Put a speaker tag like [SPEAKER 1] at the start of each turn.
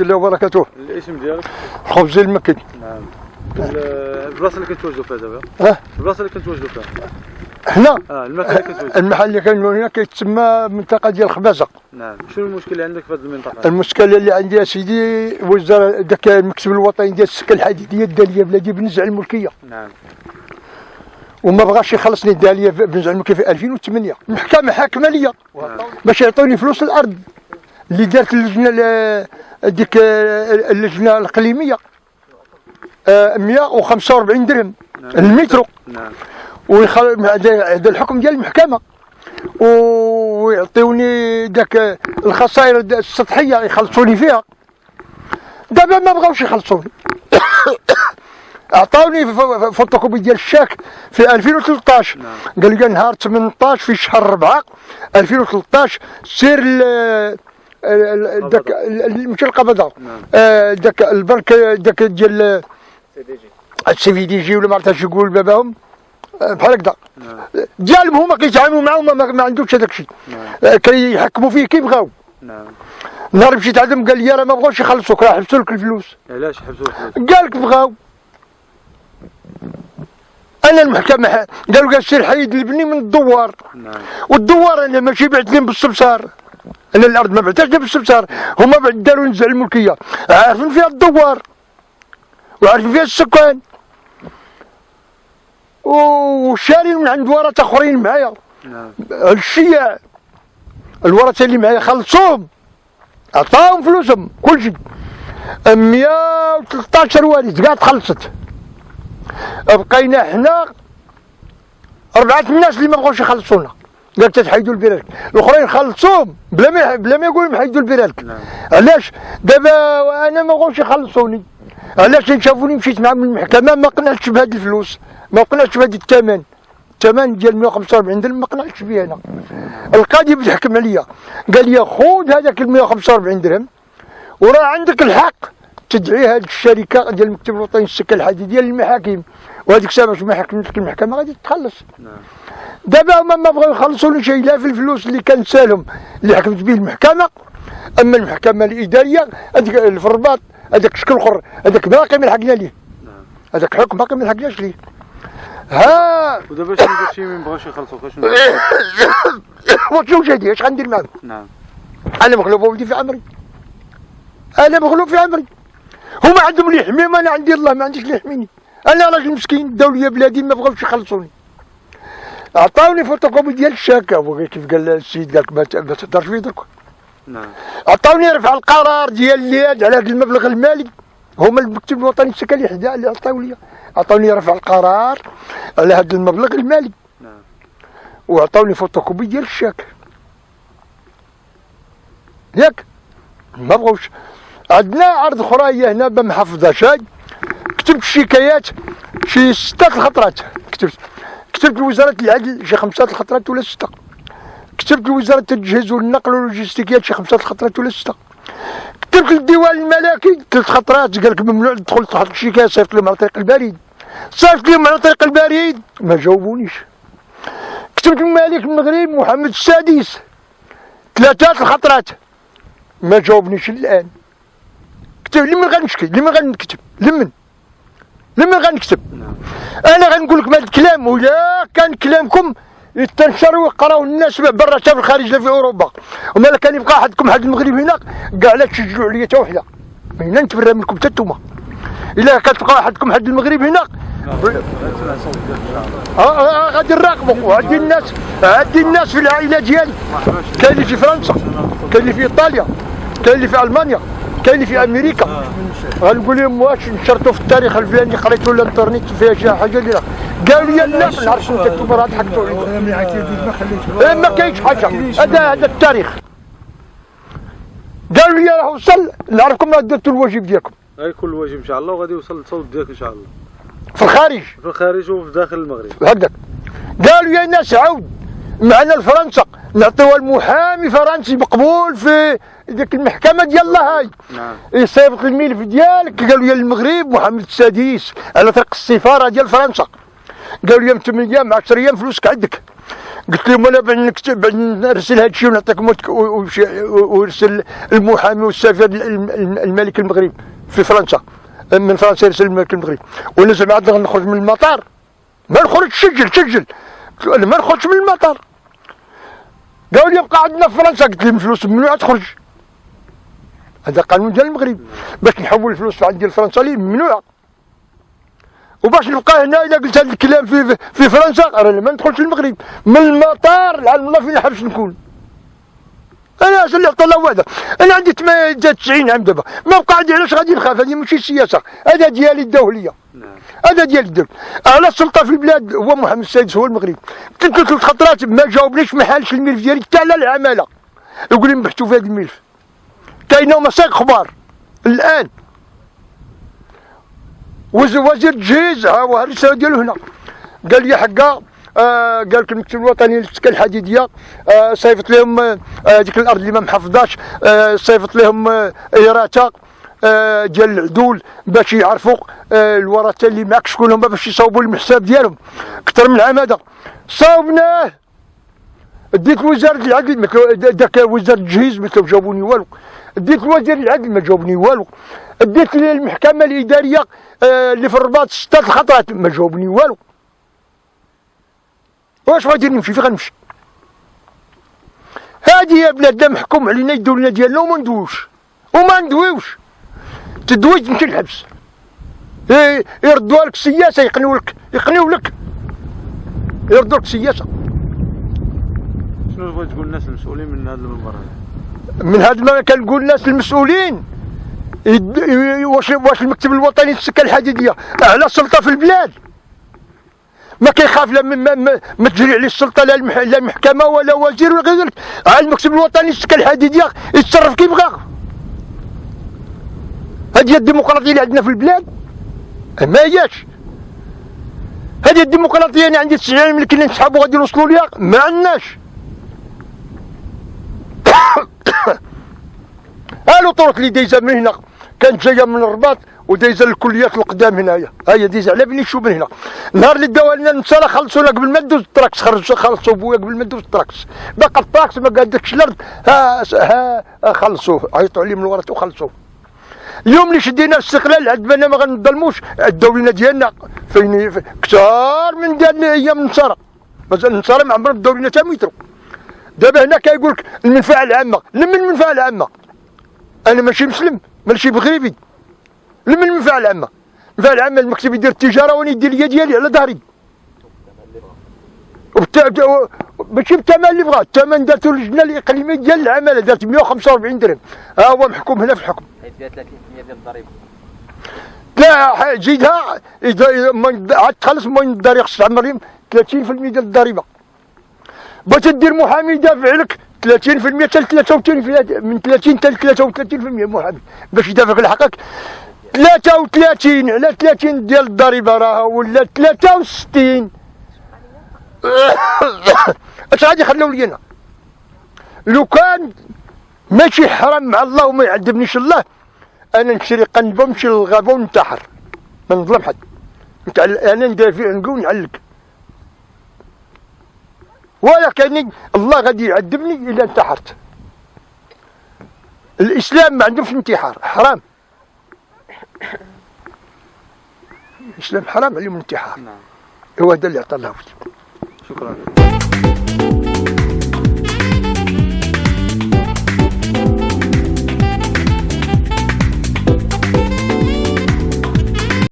[SPEAKER 1] الله وبركاته.
[SPEAKER 2] الاسم ديالك؟
[SPEAKER 1] خبز المكي.
[SPEAKER 2] نعم. البلاصه اللي كنتواجدوا فيها دابا؟ البلاصه اللي كنتواجدوا فيها؟
[SPEAKER 1] حنا؟
[SPEAKER 2] المكان اللي كنتواجدوا.
[SPEAKER 1] المحل اللي كان هنا كيتسمى منطقه ديال خبازه.
[SPEAKER 2] نعم. شنو المشكل اللي عندك في هذه المنطقه؟
[SPEAKER 1] المشكله اللي عندي يا سيدي وزاره داك المكتب الوطني ديال السكه الحديديه الداليه بلادي بنزع الملكيه.
[SPEAKER 2] نعم.
[SPEAKER 1] وما بغاش يخلصني الداليه بنزع الملكيه في 2008. المحكمه حاكمه ليا باش يعطوني فلوس الارض اللي دارت اللجنه ديك اللجنه الاقليميه 145 درهم المترو.
[SPEAKER 2] نعم.
[SPEAKER 1] هذا الحكم ديال المحكمه ويعطيوني داك الخسائر السطحيه يخلصوني فيها. دابا ما بغاوش يخلصوني. عطاوني فوتوكوبي ديال الشاك في 2013.
[SPEAKER 2] نعم.
[SPEAKER 1] قال لي نهار 18 في شهر 4 2013 سير داك ماشي القبضه.
[SPEAKER 2] نعم.
[SPEAKER 1] داك البنك داك ديال السي في دي جي ولا ما عرفتش يقول باباهم بحال هكذا.
[SPEAKER 2] نعم.
[SPEAKER 1] ديالهم هما كيتعاملوا معاهم ما عندهمش هذاك الشيء.
[SPEAKER 2] نعم.
[SPEAKER 1] كيحكموا فيه كي بغاو.
[SPEAKER 2] نعم.
[SPEAKER 1] نهار مشيت عندهم قال لي راه ما بغاوش يخلصوك راه حبسوا لك الفلوس.
[SPEAKER 2] علاش حبسوا الفلوس؟
[SPEAKER 1] قال لك بغاو. انا المحكمه قالوا سير حيد البني من الدوار.
[SPEAKER 2] نعم.
[SPEAKER 1] والدوار انا ماشي بعت لهم بالسمسار. انا الارض ما بعتهاش بالسمسار، هما داروا نزع الملكيه عارفين فيها الدوار وعارفين فيها السكان وشارين من عند ورثه اخرين معايا.
[SPEAKER 2] نعم.
[SPEAKER 1] الشياع الورثه اللي معايا خلصوهم عطاهم فلوسهم كلشي 113 والد كاع تخلصت. بقينا حنا 4 الناس اللي ما بغاوش يخلصونا. قالت تحيدوا البرالك، الاخرين خلصوهم بلا ما يقولوا حيدوا البرالك.
[SPEAKER 2] نعم.
[SPEAKER 1] علاش؟ دابا انا ما بغاوش يخلصوني. علاش؟ شافوني مشيت معاهم للمحكمه ما قنعتش بهذه الفلوس، ما قنعتش بهذا الثمن ديال 145 درهم ما قنعتش به انا. القاضي بدا يحكم عليا قال لي خذ هذاك 145 درهم وراه عندك الحق تدعي هذه الشركه ديال المكتب الوطني للسكه الحديديه للمحاكم وهذيك الساعه باش ما حكمتك المحكمه غادي تخلص.
[SPEAKER 2] نعم.
[SPEAKER 1] دابا هما ما بغاو يخلصوني شيء لا في الفلوس اللي كان سالهم اللي حكمت به المحكمه. اما المحكمه الاداريه هذيك في الرباط هذاك شكل اخر هذاك باقي ما لحقنا ليه.
[SPEAKER 2] نعم.
[SPEAKER 1] هذاك الحكم باقي ما لحقناش ليه. ها
[SPEAKER 2] ودابا شنو داكشي ما بغاوش يخلصوك شنو؟
[SPEAKER 1] وشنو جدي اش غندير معاهم؟
[SPEAKER 2] نعم.
[SPEAKER 1] انا مغلوب ولدي في عمري. انا مغلوب في عمري. هما عندهم اللي يحميهم انا عندي الله ما عنديش اللي يحميني. انا راجل مسكين داو لي بلادي ما بغاوش يخلصوني. عطاوني فوتوكوبي ديال الشاكه كيف قال السيد قال لك ما تهضرش فيه درك.
[SPEAKER 2] نعم.
[SPEAKER 1] عطاوني رفع القرار ديال اليد على هذا المبلغ المالي. هما المكتب الوطني للسكه اللي حدا اللي عطاو لي عطاوني رفع القرار على هذا المبلغ المالي.
[SPEAKER 2] نعم.
[SPEAKER 1] وعطاوني فوتوكوبي ديال الشاك. ياك ما بغاوش. عندنا عرض اخرى هي هنا بمحافظه شاي كتبت الشكايات شي 6 الخطرات كتبت لوزاره العدل شي 5 الخطرات ولا 6. كتبت لوزاره التجهيز والنقل واللوجستيكيات شي 5 الخطرات ولا 6. كتبت للديوان الملكي 3 خطرات قال لك ممنوع تدخل تحط الشكايه صيفط لهم على طريق البريد. صيفط لهم على طريق البريد ما جاوبونيش. كتبت للملك المغرب محمد السادس 3 الخطرات ما جاوبنيش الان. كتب لمن غنشكي لمن غنكتب لمن غنكتب. انا غنقول لكم هذا الكلام ولا كان كلامكم يتنشر ويقراو الناس برا حتى في الخارج لا في اوروبا وما لا كان يبقى حدكم حد المغرب هنا كاع لا تشجعوا عليا حتى وحده هنا نتبرى منكم حتى نتوما. الا كتبقى حدكم حد المغرب هنا غادي نراقبوا. وعندي الناس في العائله ديالي كاين اللي في فرنسا كاين اللي في ايطاليا كاين اللي في المانيا كاين اللي في امريكا. غنقول لهم واش نشرتوا في التاريخ الفلاني قريتوا الانترنت فيها شي حاجه اللي قالوا لي لا ما نعرفش انتم راه ضحكتوا عليا ما كاينش حاجه. هذا التاريخ. قالوا لي راه وصل نعرفكم درتوا الواجب ديالكم.
[SPEAKER 2] غيكون الواجب ان شاء الله وغادي يوصل الصوت ديالك ان شاء الله
[SPEAKER 1] في الخارج
[SPEAKER 2] وفي داخل المغرب
[SPEAKER 1] هكذاك. قالوا يا ناس عاود معنا لفرنسا نعطيوها المحامي فرنسي مقبول في ديك المحكمه ديال الله هاي.
[SPEAKER 2] نعم.
[SPEAKER 1] يصيفط الملف ديالك قالوا لي المغرب محمد السادس على طريق السفاره ديال فرنسا. قالوا لي من 8 ايام 10 ايام فلوسك عندك. قلت لهم انا نرسل هذا الشيء ونعطيكم ويرسل المحامي والسفير الملك المغرب في فرنسا، من فرنسا يرسل الملك المغرب، ونزل عاد نخرج من المطار، ما نخرج سجل انا ما نخرجش من المطار. قالوا لي بقى عندنا في فرنسا، قلت لهم الفلوس ممنوع تخرج، هذا قانون ديال المغرب، باش نحول الفلوس عندي لفرنسا لي ممنوع، وباش نبقى هنا الا قلت هذا الكلام في فرنسا رانا ما ندخلش المغرب، من المطار العالم الله فين حابش نكون. انا اش اللي عطى الله هذا، انا عندي 90 عام دابا، ما بقى عندي علاش غادي نخاف، هذه ماشي سياسه، هذا ديالي الدوليه، هذا ديال الدول، على السلطه في البلاد هو محمد السادس هو المغرب. قلت له 3 خطرات ما جاوبنيش، ما حالش الملف ديالي حتى على العماله، يقول لي نبحثوا في هذا الملف، كاينه مساق اخبار الان. وزير التجهيز ها هو الرساله ديالو هنا، قال لي حقا قال لك المكتب الوطني للسكه الحديديه صيفط لهم هذيك الارض اللي ما محفظاش، صيفط لهم ايراتا ديال العدول باش يعرفوا الورثه اللي معك شكون هما، باش يصاوبوا المحساب ديالهم. اكثر من عام هذا صاوبناه، ديت لوزاره العدل داك وزاره التجهيز ما جاوبوني والو، ديت لوزير العدل ما جاوبني والو، ديت للمحكمه الاداريه اللي في الرباط 6 الخطرات ما جاوبني والو. واش غادي نمشي فين غنمشي؟ هادي يا بلادنا محكوم علينا يدوا لنا ديالنا وما ندويوش، تدوي تمشي للحبس، يردوها لك السياسه، يقنيو لك يردوا لك السياسه.
[SPEAKER 2] شنو بغيت تقول للناس المسؤولين من هذا المنبر هذا؟
[SPEAKER 1] من هذا المنبر كنقول للناس المسؤولين واش المكتب الوطني للسكه الحديديه على سلطه في البلاد، ما كيخاف لا ما تجري عليه السلطه لا المحكمه ولا وزير ولا غير ذلك، على المكتب الوطني للسكه الحديديه يتصرف كيف بغا. هذه هي الديمقراطيه اللي عندنا في البلاد؟ ما هياش هذه الديمقراطيه. انا عندي 90 ملك اللي نسحبوا غادي نوصلوا ليها، ما عندناش. هالو طرق اللي دايزه من هنا كانت جايه من الرباط ودايزه للكليات القدام هنايا، هي دايزه على بني شوف من هنا. النهار اللي داو لنا النصارى خلصونا قبل ما ندوز الطراكس، خلصوا بويا قبل ما ندوز الطراكس، باقي الطراكس ما قادكش الارض، ها خلصوه، عيطوا عليه من الورث وخلصوه. اليوم اللي شدينا الاستقلال عندنا ما غنظلموش، الدولة ديالنا فين كثار من ديال ايام النصارى، مازال النصارى ما عمرهم الدولة تا مترو. دابا هنا كيقول لك المنفعه العامه، لمن المنفعه العامه؟ انا ماشي مسلم ماشي مغربي، لمن المنفعه العامه؟ المنفعه العامه المكتب يدير التجاره وانا يدير اليد ديالي على ظهري، ماشي بالثمن اللي بغا، الثمن دارتو اللجنه الاقليميه ديال العماله، دارت 145 درهم، ها هو محكوم هنا في الحكم.
[SPEAKER 3] حيت فيها 30% ديال الضريبه.
[SPEAKER 1] لا زيدها عاد تخلص من الضريبه، خص تعمر 30% ديال الضريبه. بغيت دير محامي يدافع لك 30% حتى 33%، من 30 حتى 33% محامي باش يدافع على حقك. 33 على 30 ديال الضريبه راه ولا 63. اش غادي يخليو لي انا؟ لو كان ماشي حرام مع الله وما يعذبنيش الله، انا نشري قنبه ونمشي للغابه وننتحر، ما نظلم حد. انا ندافع نقول نعلق، ولكن الله غادي يعذبني الا انتحرت. الاسلام ما عندهمش انتحار، حرام. الاسلام حرام عليهم الانتحار.
[SPEAKER 2] نعم.
[SPEAKER 1] هو هذا اللي عطى الله.
[SPEAKER 2] شكرا.